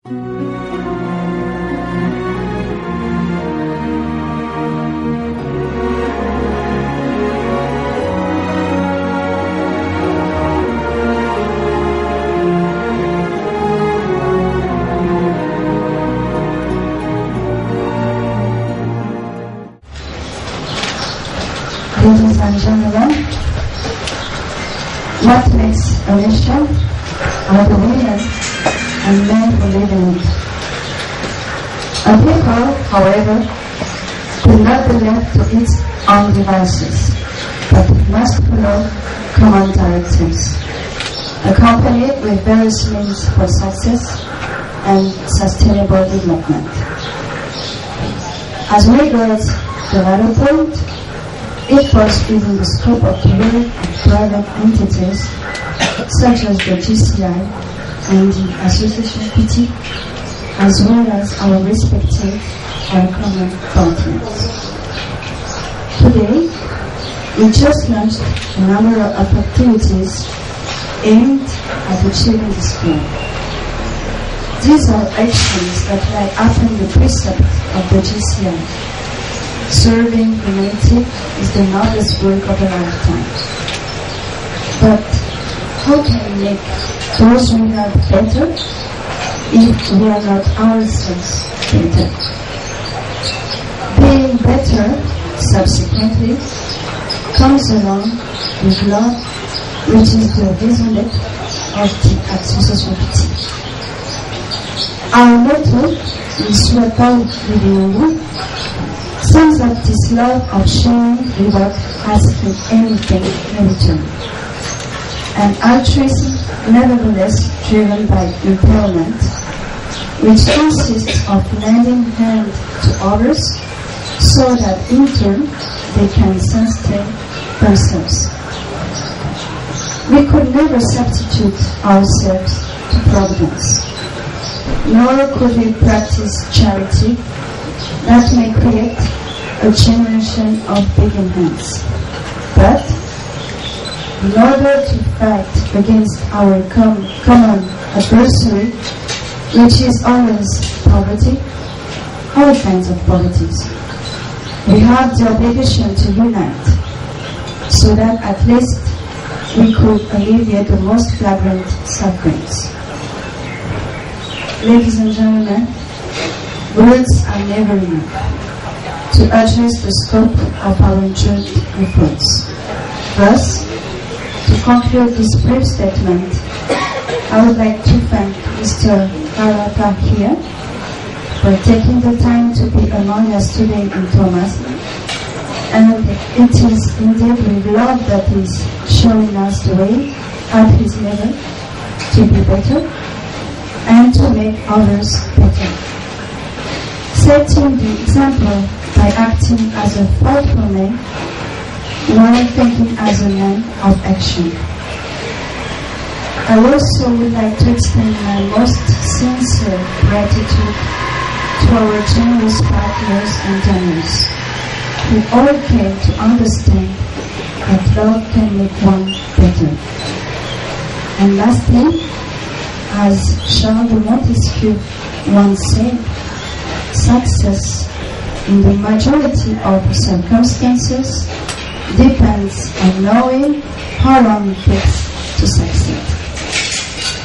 Ladies and gentlemen, what makes a nation are the women and men who live in it. A people, however, will not be left to its own devices, but must follow common directives, accompanied with various means for success and sustainable development. As regards the latter point, it falls within the scope of public and private entities such as the GCI and the Association PT, as well as our respective and common partners. Today, we just launched a number of activities aimed at achieving this goal. These are actions that lie upon the precept of the GCI. Serving humanity is the noblest work of a lifetime. But how can we make those we have better if we are not ourselves better? Being better, subsequently, comes along with love, which is the raison d'être of the Association PT. Our motto is "Sois pas vivez since that this love of sharing without asking anything in return. And altruism, nevertheless driven by empowerment, which consists of lending hand to others so that in turn they can sustain themselves. We could never substitute ourselves to providence, nor could we practice charity that may create a generation of begging hands. But in order to fight against our common adversary, which is always poverty, all kinds of poverties, we have the obligation to unite so that at least we could alleviate the most flagrant sufferings. Ladies and gentlemen, words are never enough to address the scope of our joint efforts. Thus, to conclude this brief statement, I would like to thank Mr. Karata here for taking the time to be among us today in Thomas. And it is indeed with love that is showing us the way at his level to be better and to make others better. Setting the example by acting as a thoughtful man while thinking as a man of action. I also would like to extend my most sincere gratitude to our generous partners and donors who all came to understand that love can make one better. And lastly, as Charles de Montesquieu once said, success in the majority of circumstances depends on knowing how long it takes to succeed.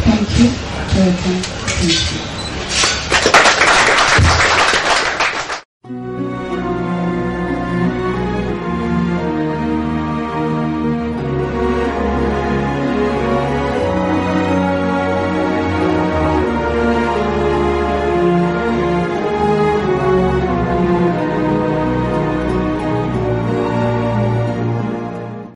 Thank you for your time. Thank you.